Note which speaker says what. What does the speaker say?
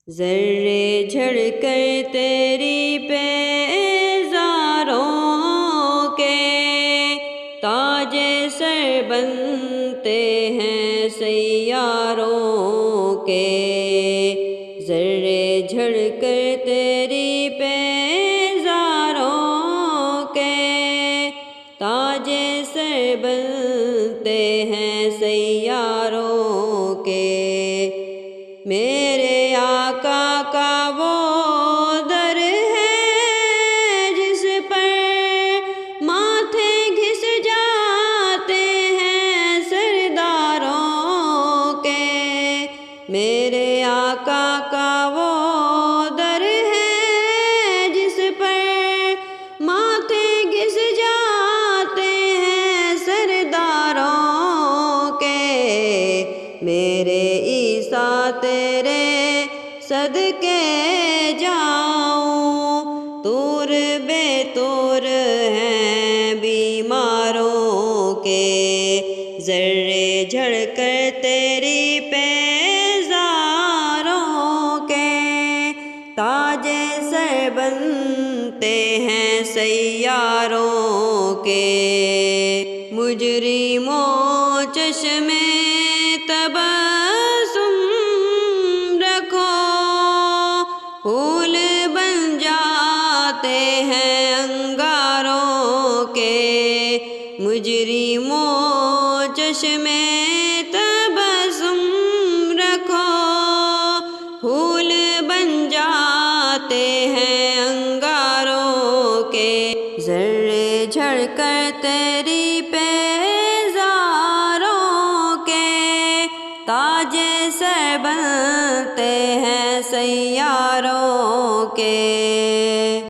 Speaker 1: ذرے جھڑ کر تیری پیزاروں کے تاج سر بنتے ہیں سیاروں کے، ذرے جھڑ کر تیری پیزاروں کے تاج سر بنتے ہیں سیاروں کے۔ میرے آقا کا وہ در ہے جس پر ماتھے گھس جاتے ہیں سرداروں کے، میرے آقا کا وہ در ہے جس پر ماتھے گھس جاتے ہیں سرداروں کے۔ میرے عیسیٰ تیرے صدقے جاؤں، طور بے طور ہیں بیماروں کے، ذرے جھڑ کر تیری پیزاروں کے تاج سر بنتے ہیں سیاروں کے۔ مجرموں چشمے تبسم رکھو، پھول بن جاتے ہیں انگاروں کے، مجرموں چشمے تبسم رکھو، پھول بن جاتے ہیں انگاروں کے، ذرے جھڑ کر تیری پیزاروں کے تاج سر بنتے ہیں سیاروں کے۔